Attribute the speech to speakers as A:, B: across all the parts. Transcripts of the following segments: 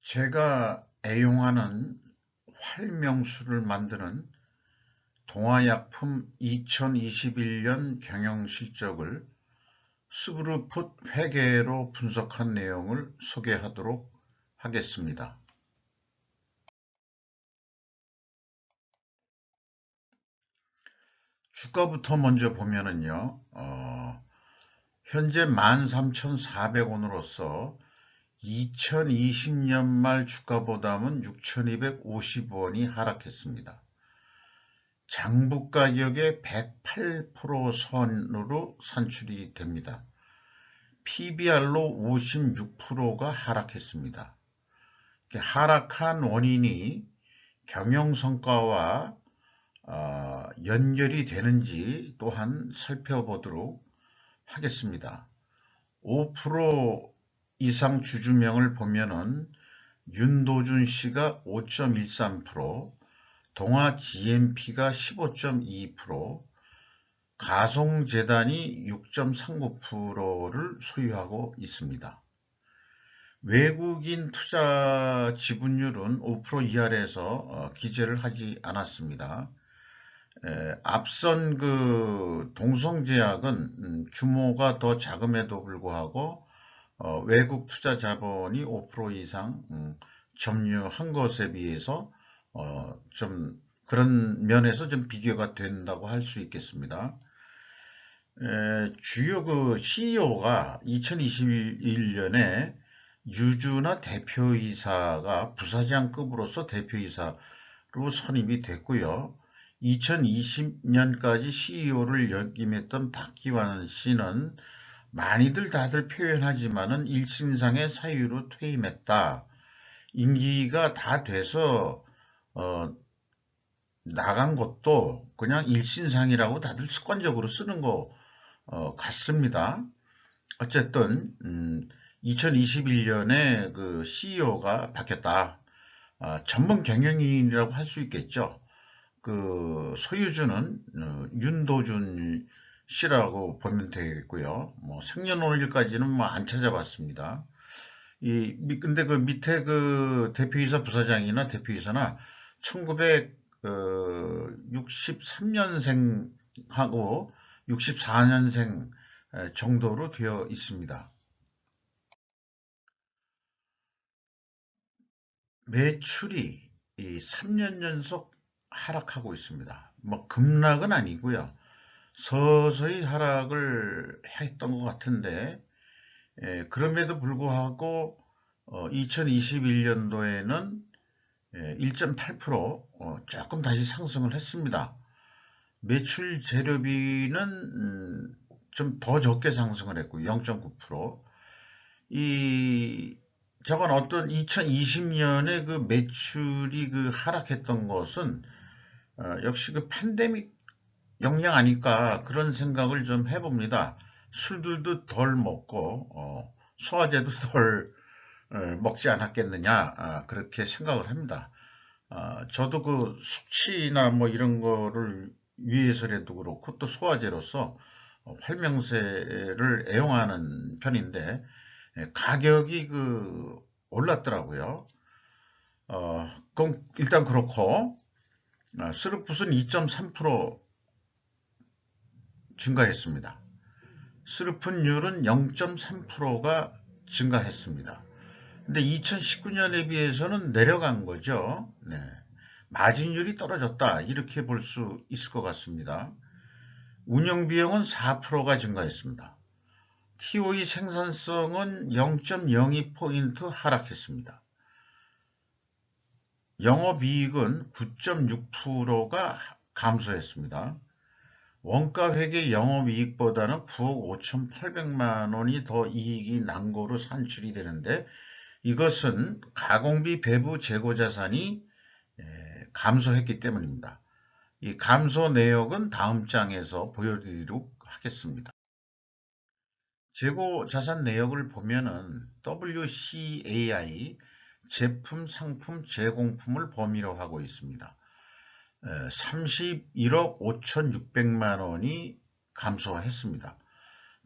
A: 제가 애용하는 활명수를 만드는 동아약품 2021년 경영실적을 스그루풋 회계로 분석한 내용을 소개하도록 하겠습니다. 주가부터 먼저 보면은요, 현재 13,400원으로서 2020년 말 주가보다는 6,250원이 하락했습니다. 장부 가격의 108% 선으로 산출이 됩니다. PBR로 56%가 하락했습니다. 하락한 원인이 경영성과와 연결이 되는지 또한 살펴보도록 하겠습니다. 5% 이상 주주명을 보면은 윤도준 씨가 5.13%, 동아 GMP가 15.2%, 가송재단이 6.39%를 소유하고 있습니다. 외국인 투자 지분율은 5% 이하에서 기재를 하지 않았습니다. 앞선 그 동성제약은 규모가 더 작음에도 불구하고 외국 투자 자본이 5% 이상 점유한 것에 비해서 좀 그런 면에서 좀 비교가 된다고 할 수 있겠습니다. 주요 그 CEO가 2021년에 유주나 대표이사가 부사장급으로서 대표이사로 선임이 됐고요. 2020년까지 CEO를 역임했던 박기환 씨는 많이들 다들 표현하지만은 일신상의 사유로 퇴임했다. 임기가 다 돼서 나간 것도 그냥 일신상이라고 다들 습관적으로 쓰는 것 같습니다. 어쨌든 2021년에 그 CEO가 바뀌었다. 전문 경영인이라고 할 수 있겠죠. 그 소유주는 윤도준 씨라고 보면 되겠고요. 뭐 생년월일까지는 뭐 안 찾아봤습니다. 근데 그 밑에 그 대표이사 부사장이나 대표이사나 1963년생하고 64년생 정도로 되어 있습니다. 매출이 이 3년 연속 하락하고 있습니다. 뭐 급락은 아니고요. 서서히 하락을 했던 것 같은데 그럼에도 불구하고 2021년도에는 1.8% 조금 다시 상승을 했습니다. 매출 재료비는 좀 더 적게 상승을 했고 0.9%. 저건 어떤 2020년에 그 매출이 그 하락했던 것은 역시 그 팬데믹 영향 아닐까 그런 생각을 좀 해봅니다. 술들도 덜 먹고 소화제도 덜 먹지 않았겠느냐 그렇게 생각을 합니다. 저도 그 숙취나 뭐 이런 거를 위해서라도 그렇고 또 소화제로서 활명세를 애용하는 편인데 가격이 그 올랐더라고요. 그럼 일단 그렇고 스루풋은 2.3% 증가했습니다. 스루풋율은 0.3%가 증가했습니다. 근데 2019년에 비해서는 내려간 거죠. 네. 마진율이 떨어졌다. 이렇게 볼 수 있을 것 같습니다. 운영비용은 4%가 증가했습니다. TOE 생산성은 0.02포인트 하락했습니다. 영업이익은 9.6%가 감소했습니다. 원가회계 영업이익보다는 9억 5,800만 원이 더 이익이 난 거로 산출이 되는데 이것은 가공비 배부 재고자산이 감소했기 때문입니다. 이 감소 내역은 다음 장에서 보여드리도록 하겠습니다. 재고자산 내역을 보면은 WCAI 제품, 상품, 제공품을 범위로 하고 있습니다. 31억 5,600만 원이 감소했습니다.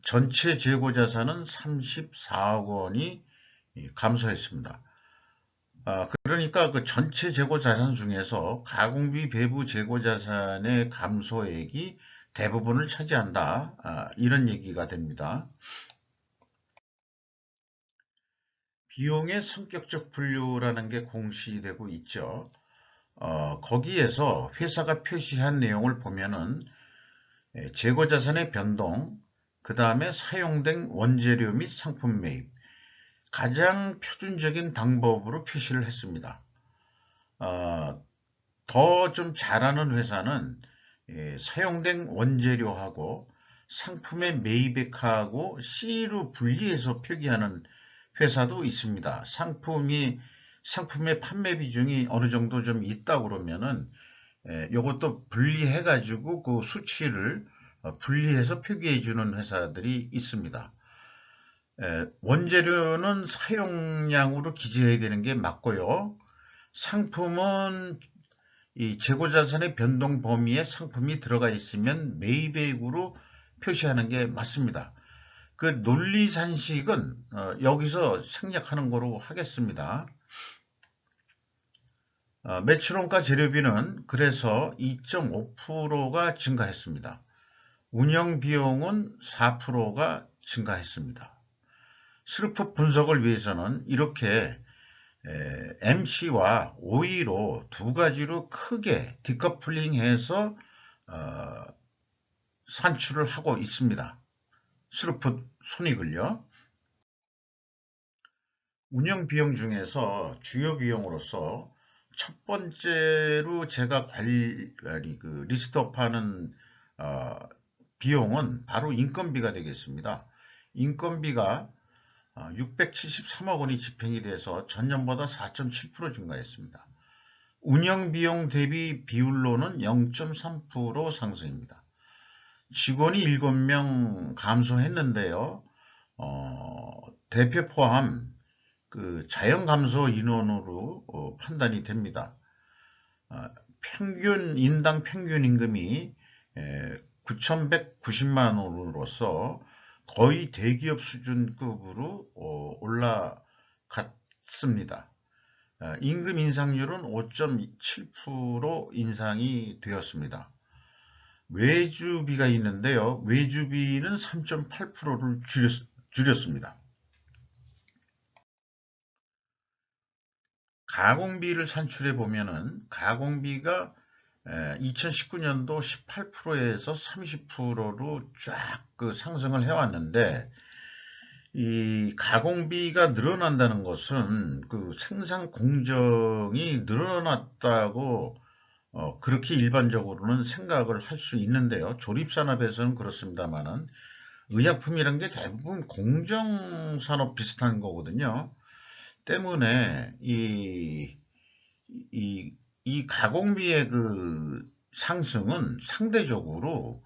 A: 전체 재고자산은 34억 원이 감소했습니다. 그러니까 그 전체 재고자산 중에서 가공비 배부 재고자산의 감소액이 대부분을 차지한다. 이런 얘기가 됩니다. 비용의 성격적 분류라는 게 공시되고 있죠. 거기에서 회사가 표시한 내용을 보면은 재고자산의 변동, 그 다음에 사용된 원재료 및 상품 매입, 가장 표준적인 방법으로 표시를 했습니다. 더 좀 잘하는 회사는 사용된 원재료하고 상품의 매입액하고 C로 분리해서 표기하는 회사도 있습니다. 상품의 판매 비중이 어느 정도 좀 있다 그러면은 이것도 분리해 가지고 그 수치를 분리해서 표기해 주는 회사들이 있습니다. 원재료는 사용량으로 기재해야 되는 게 맞고요. 상품은 이 재고자산의 변동 범위에 상품이 들어가 있으면 매입액으로 표시하는 게 맞습니다. 그 논리산식은 여기서 생략하는 거로 하겠습니다. 매출원가 재료비는 그래서 2.5%가 증가했습니다. 운영비용은 4%가 증가했습니다. 슬프 분석을 위해서는 이렇게 MC와 OE로 두 가지로 크게 디커플링해서 산출을 하고 있습니다. 슬프 손익을요. 운영 비용 중에서 주요 비용으로서 첫 번째로 제가 리스트업하는 비용은 바로 인건비가 되겠습니다. 인건비가 673억 원이 집행이 돼서 전년보다 4.7% 증가했습니다. 운영비용 대비 비율로는 0.3% 상승입니다. 직원이 7명 감소했는데요. 대표 포함 그 자연 감소 인원으로 판단이 됩니다. 인당 평균 임금이 9,190만 원으로서 거의 대기업 수준급으로 올라갔습니다. 임금 인상률은 5.7% 인상이 되었습니다. 외주비가 있는데요. 외주비는 3.8%를 줄였습니다. 가공비를 산출해 보면은 가공비가 2019년도 18%에서 30%로 쫙 그 상승을 해왔는데 이 가공비가 늘어난다는 것은 그 생산 공정이 늘어났다고 그렇게 일반적으로는 생각을 할 수 있는데요. 조립산업에서는 그렇습니다만은 의약품이란 게 대부분 공정산업 비슷한 거거든요. 때문에 이 가공비의 그 상승은 상대적으로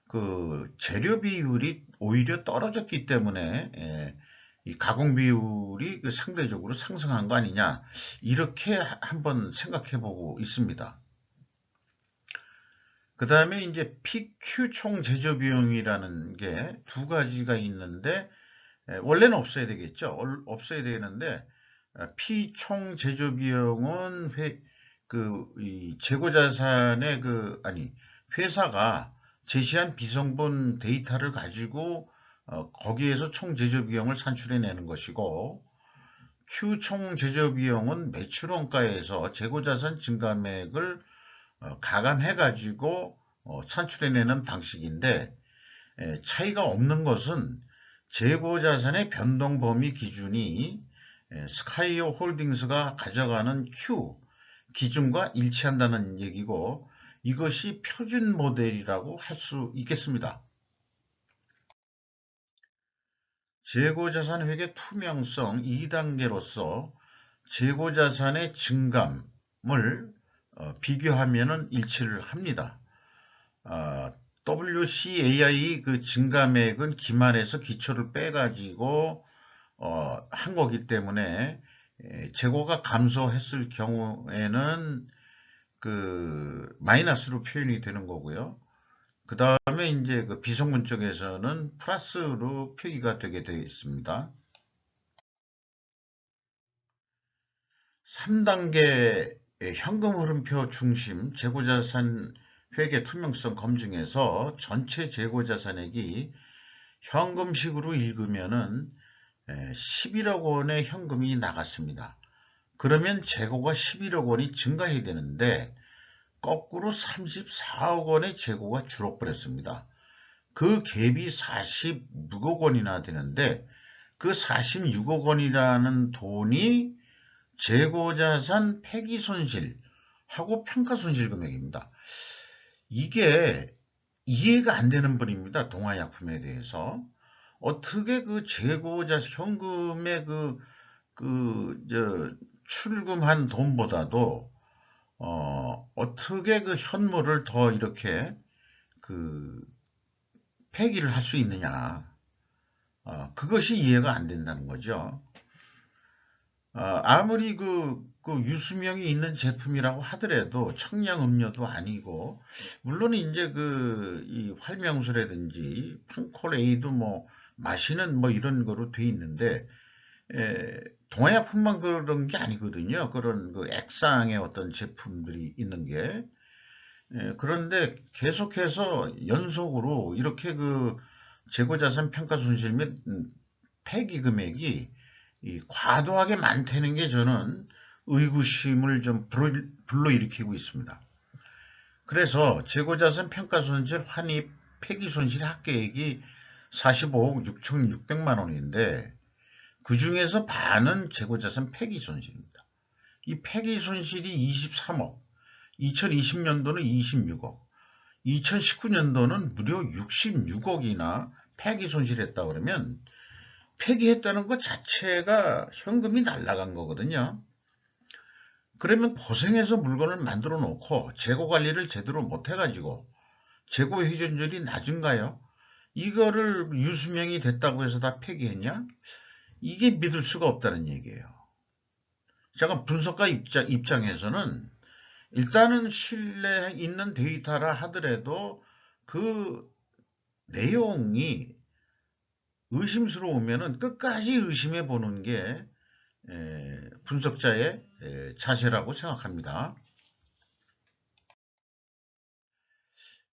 A: 그 재료 비율이 오히려 떨어졌기 때문에 이 가공 비율이 그 상대적으로 상승한 거 아니냐 이렇게 한번 생각해 보고 있습니다. 그 다음에 이제 PQ 총 제조 비용이라는 게 두 가지가 있는데 원래는 없어야 되겠죠. 없어야 되는데 P 총 제조 비용은 이 재고자산의 회사가 제시한 비성분 데이터를 가지고 거기에서 총 제조 비용을 산출해내는 것이고 Q 총 제조 비용은 매출원가에서 재고자산 증감액을 가감해 가지고 산출해내는 방식인데 차이가 없는 것은 재고자산의 변동 범위 기준이 스카이오 홀딩스가 가져가는 Q 기준과 일치한다는 얘기고 이것이 표준 모델이라고 할 수 있겠습니다. 재고자산 회계 투명성 2단계로서 재고자산의 증감을 비교하면 일치를 합니다. WCAI 그 증감액은 기말에서 기초를 빼가지고 한 거기 때문에 재고가 감소했을 경우에는 그 마이너스로 표현이 되는 거고요. 그 다음에 이제 그 비성분 쪽에서는 플러스로 표기가 되게 되어 있습니다. 3단계 현금 흐름표 중심 재고자산 회계 투명성 검증에서 전체 재고자산액이 현금식으로 읽으면은 11억 원의 현금이 나갔습니다. 그러면 재고가 11억 원이 증가해야 되는데 거꾸로 34억 원의 재고가 줄어버렸습니다. 그 갭이 46억 원이나 되는데 그 46억 원이라는 돈이 재고자산 폐기손실하고 평가손실 금액입니다. 이게 이해가 안 되는 분입니다. 동아약품에 대해서. 어떻게 그 재고자 현금의 출금한 돈보다도 어떻게 그 현물을 더 이렇게 그 폐기를 할 수 있느냐. 그것이 이해가 안 된다는 거죠. 아무리 그 유수명이 있는 제품이라고 하더라도 청량음료도 아니고, 물론 이제 이 활명수라든지 판콜에이도 뭐 마시는 뭐 이런 거로 돼 있는데, 동아약품만 그런 게 아니거든요. 그런 그 액상의 어떤 제품들이 있는 게. 그런데 계속해서 연속으로 이렇게 그 재고자산 평가손실 및 폐기 금액이 과도하게 많다는 게 저는 의구심을 좀 불러일으키고 있습니다. 그래서 재고자산 평가손실 환입 폐기손실 합계액이 45억 6,600만 원인데 그 중에서 반은 재고자산 폐기손실입니다. 이 폐기손실이 23억, 2020년도는 26억, 2019년도는 무려 66억이나 폐기손실했다 그러면 폐기했다는 것 자체가 현금이 날아간 거거든요. 그러면 고생해서 물건을 만들어 놓고 재고 관리를 제대로 못 해가지고 재고 회전율이 낮은가요? 이거를 유수명이 됐다고 해서 다 폐기했냐? 이게 믿을 수가 없다는 얘기예요. 제가 분석가 입장에서는 일단은 신뢰 있는 데이터라 하더라도 그 내용이 의심스러우면은 끝까지 의심해 보는 게 분석자의 자세라고 생각합니다.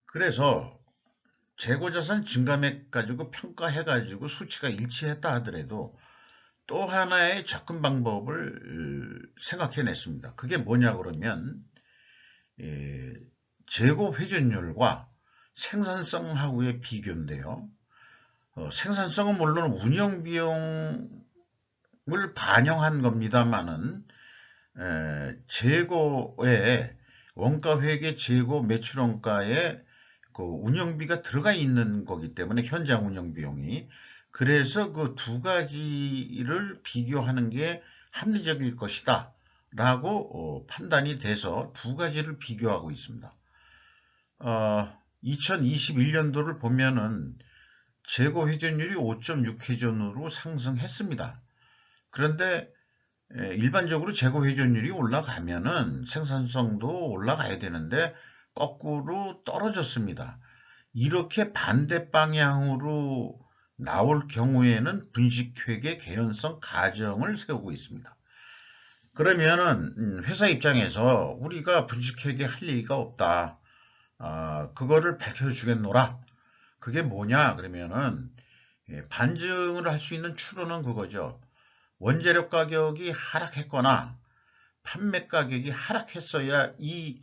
A: 그래서 재고자산 증감액 가지고 평가해가지고 수치가 일치했다 하더라도 또 하나의 접근 방법을 생각해냈습니다. 그게 뭐냐 그러면 재고 회전율과 생산성하고의 비교인데요. 생산성은 물론 운영 비용을 반영한 겁니다만은 재고에 원가 회계 재고 매출 원가에 그 운영비가 들어가 있는 거기 때문에 현장 운영 비용이 그래서 그 두 가지를 비교하는 게 합리적일 것이다 라고 판단이 돼서 두 가지를 비교하고 있습니다. 2021년도를 보면은 재고 회전율이 5.6회전으로 상승했습니다. 그런데 일반적으로 재고 회전율이 올라가면은 생산성도 올라가야 되는데 거꾸로 떨어졌습니다. 이렇게 반대 방향으로 나올 경우에는 분식회계 개연성 가정을 세우고 있습니다. 그러면은 회사 입장에서 우리가 분식회계 할 얘기가 없다. 그거를 밝혀주겠노라. 그게 뭐냐 그러면은 반증을 할 수 있는 추론은 그거죠. 원재료 가격이 하락했거나 판매 가격이 하락했어야 이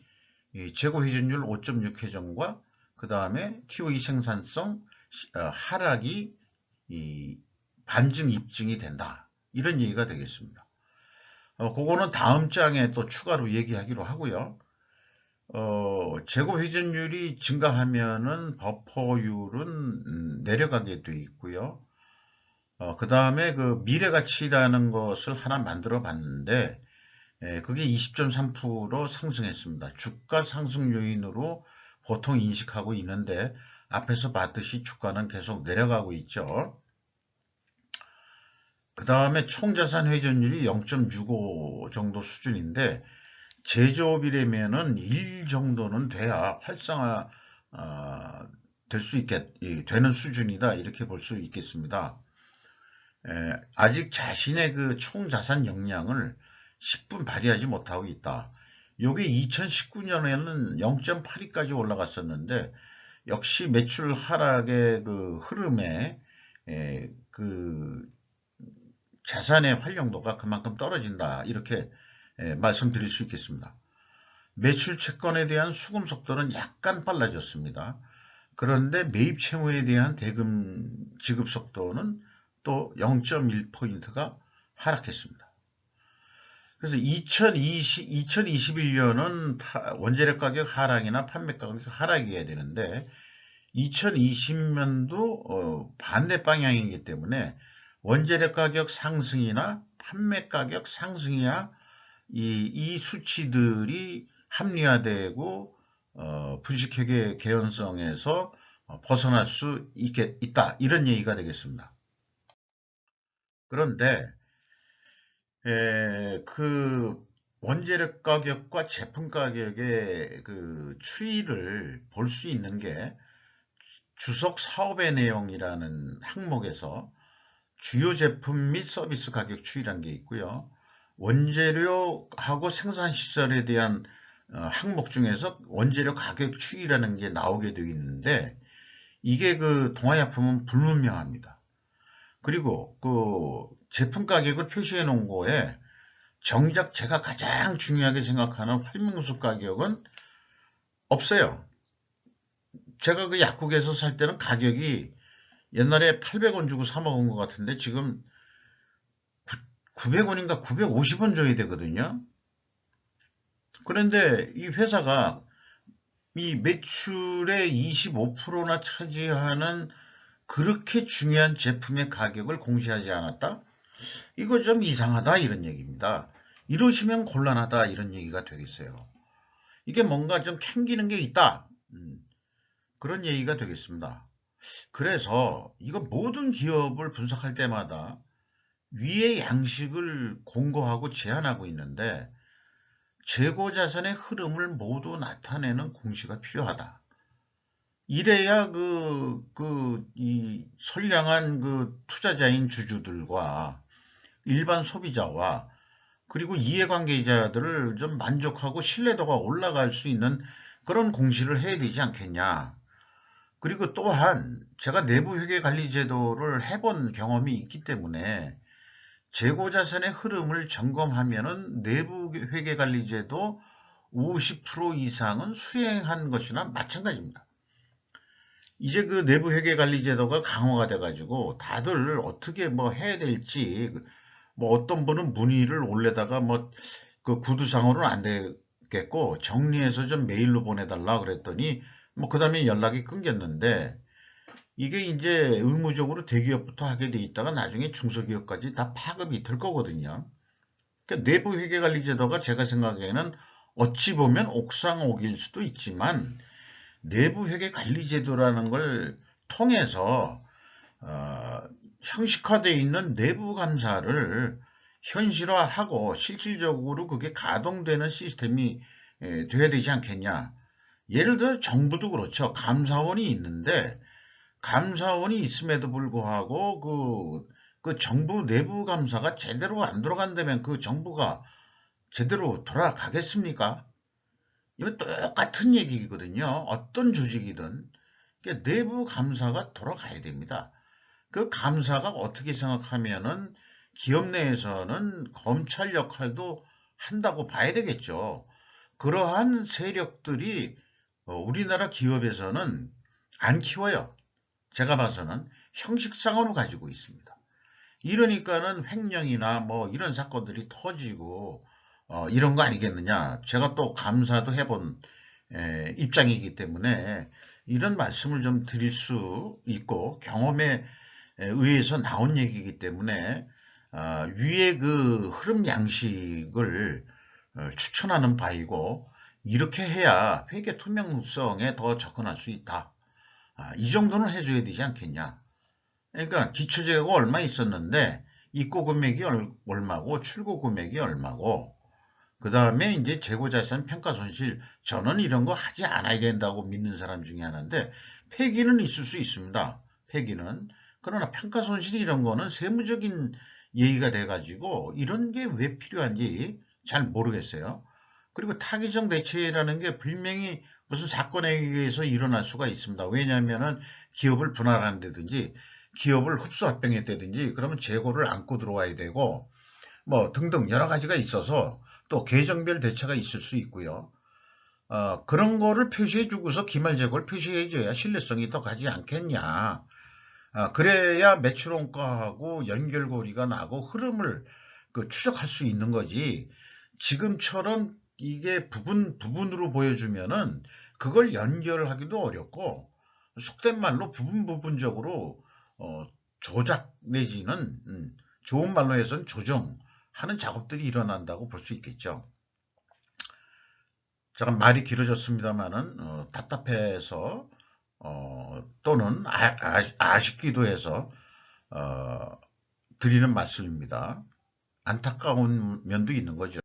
A: 재고 회전율 5.6회전과 그 다음에 TOE 생산성 하락이 반증 입증이 된다. 이런 얘기가 되겠습니다. 그거는 다음 장에 또 추가로 얘기하기로 하고요. 재고 회전율이 증가하면은 버퍼율은 내려가게 돼 있고요. 그 다음에 그 미래가치라는 것을 하나 만들어 봤는데, 그게 20.3% 상승했습니다. 주가 상승 요인으로 보통 인식하고 있는데, 앞에서 봤듯이 주가는 계속 내려가고 있죠. 그 다음에 총자산 회전율이 0.65 정도 수준인데, 제조업이라면은 1 정도는 돼야 활성화 될 수 있게 되는 수준이다 이렇게 볼 수 있겠습니다. 아직 자신의 그 총자산 역량을 10분 발휘하지 못하고 있다. 요게 2019년에는 0.82까지 올라갔었는데 역시 매출 하락의 그 흐름에 그 자산의 활용도가 그만큼 떨어진다. 이렇게 말씀드릴 수 있겠습니다. 매출 채권에 대한 수금 속도는 약간 빨라졌습니다. 그런데 매입 채무에 대한 대금 지급 속도는 또 0.1포인트가 하락했습니다. 그래서 2021년은 원재료 가격 하락이나 판매 가격 하락이어야 되는데 2020년도 반대 방향이기 때문에 원재료 가격 상승이나 판매 가격 상승이야 이 수치들이 합리화되고 분식회계 개연성에서 벗어날 수 있다. 이런 얘기가 되겠습니다. 그런데 그 원재료 가격과 제품 가격의 그 추이를 볼 수 있는 게 주석 사업의 내용이라는 항목에서 주요 제품 및 서비스 가격 추이라는 게 있고요. 원재료하고 생산 시설에 대한 항목 중에서 원재료 가격 추이라는 게 나오게 되어 있는데 이게 그 동아약품은 불분명합니다. 그리고 그 제품 가격을 표시해 놓은 거에 정작 제가 가장 중요하게 생각하는 활명수 가격은 없어요. 제가 그 약국에서 살 때는 가격이 옛날에 800원 주고 사 먹은 것 같은데 지금 900원인가 950원 줘야 되거든요. 그런데 이 회사가 이 매출의 25%나 차지하는 그렇게 중요한 제품의 가격을 공시하지 않았다? 이거 좀 이상하다 이런 얘기입니다. 이러시면 곤란하다 이런 얘기가 되겠어요. 이게 뭔가 좀 캥기는 게 있다. 그런 얘기가 되겠습니다. 그래서 이거 모든 기업을 분석할 때마다 위의 양식을 공고하고 제한하고 있는데 재고자산의 흐름을 모두 나타내는 공시가 필요하다. 이래야 이 선량한 그 투자자인 주주들과 일반 소비자와 그리고 이해관계자들을 좀 만족하고 신뢰도가 올라갈 수 있는 그런 공시를 해야 되지 않겠냐. 그리고 또한 제가 내부회계관리제도를 해본 경험이 있기 때문에 재고자산의 흐름을 점검하면은 내부회계관리제도 50% 이상은 수행한 것이나 마찬가지입니다. 이제 그 내부회계관리제도가 강화가 돼가지고 다들 어떻게 뭐 해야 될지 뭐 어떤 분은 문의를 올려다가 뭐 그 구두상으로는 안 되겠고 정리해서 좀 메일로 보내달라 그랬더니 뭐 그 다음에 연락이 끊겼는데 이게 이제 의무적으로 대기업부터 하게 돼 있다가 나중에 중소기업까지 다 파급이 될 거거든요. 그러니까 내부회계관리제도가 제가 생각에는 어찌 보면 옥상옥일 수도 있지만 내부회계관리제도라는 걸 통해서 형식화되어 있는 내부 감사를 현실화하고 실질적으로 그게 가동되는 시스템이 돼야 되지 않겠냐. 예를 들어 정부도 그렇죠. 감사원이 있는데 감사원이 있음에도 불구하고 그 정부 내부 감사가 제대로 안 돌아간다면 그 정부가 제대로 돌아가겠습니까? 이거 똑같은 얘기거든요. 어떤 조직이든 그러니까 내부 감사가 돌아가야 됩니다. 그 감사가 어떻게 생각하면은 기업 내에서는 검찰 역할도 한다고 봐야 되겠죠. 그러한 세력들이 우리나라 기업에서는 안 키워요. 제가 봐서는 형식상으로 가지고 있습니다. 이러니까는 횡령이나 뭐 이런 사건들이 터지고 이런 거 아니겠느냐. 제가 또 감사도 해본 입장이기 때문에 이런 말씀을 좀 드릴 수 있고 경험에 의해서 나온 얘기이기 때문에 위의 그 흐름 양식을 추천하는 바이고 이렇게 해야 회계 투명성에 더 접근할 수 있다. 이 정도는 해줘야 되지 않겠냐. 그러니까 기초재고가 얼마 있었는데 입고 금액이 얼마고 출고 금액이 얼마고 그 다음에 이제 재고자산 평가손실 저는 이런 거 하지 않아야 된다고 믿는 사람 중에 하나인데 폐기는 있을 수 있습니다. 폐기는. 그러나 평가손실 이런 거는 세무적인 얘기가 돼가지고 이런 게 왜 필요한지 잘 모르겠어요. 그리고 타기정 대체라는 게 분명히 무슨 사건에 의해서 일어날 수가 있습니다. 왜냐하면은 기업을 분할한다든지 기업을 흡수합병했다든지 그러면 재고를 안고 들어와야 되고 뭐 등등 여러 가지가 있어서 또 계정별 대체가 있을 수 있고요. 그런 거를 표시해 주고서 기말재고를 표시해 줘야 신뢰성이 더 가지 않겠냐. 그래야 매출 원가하고 연결고리가 나고 흐름을 추적할 수 있는 거지. 지금처럼 이게 부분으로 보여주면은 그걸 연결하기도 어렵고 속된 말로 부분적으로 조작 내지는 좋은 말로 해서는 조정하는 작업들이 일어난다고 볼 수 있겠죠. 잠깐 말이 길어졌습니다만은 답답해서 또는 아쉽기도 해서 어, 드리는 말씀입니다. 안타까운 면도 있는 거죠.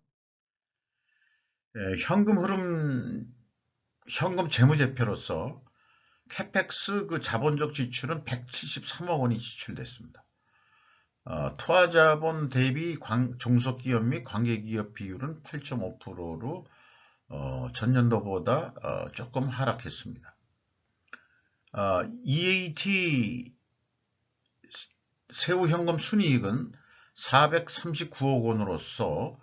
A: 현금 재무제표로서 캐펙스 자본적 지출은 173억 원이 지출됐습니다. 투하자본 대비 종속기업 및 관계기업 비율은 8.5%로 전년도보다 조금 하락했습니다. EAT 세후 현금 순이익은 439억 원으로서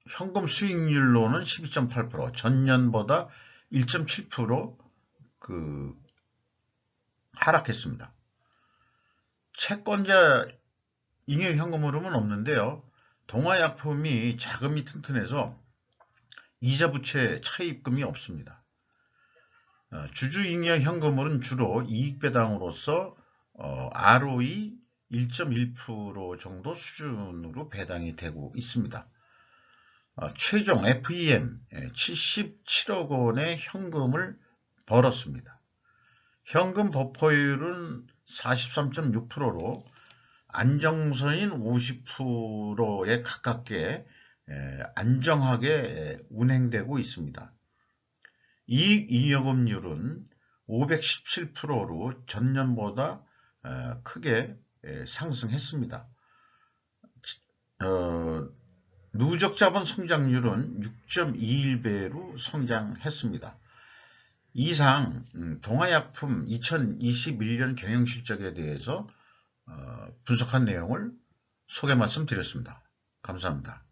A: 현금 수익률로는 12.8%, 전년보다 1.7% 하락했습니다. 채권자 잉여 현금 흐름은 없는데요. 동아약품이 자금이 튼튼해서 이자 부채 차입금이 없습니다. 주주잉여 현금은 주로 이익배당으로서 ROE 1.1% 정도 수준으로 배당이 되고 있습니다. 최종 FEM 77억 원의 현금을 벌었습니다. 현금 버퍼율은 43.6%로 안정선인 50%에 가깝게 안정하게 운행되고 있습니다. 이익이익금률은 517%로 전년보다 크게 상승했습니다. 누적 자본 성장률은 6.21배로 성장했습니다. 이상 동아약품 2021년 경영실적에 대해서 분석한 내용을 소개 말씀드렸습니다. 감사합니다.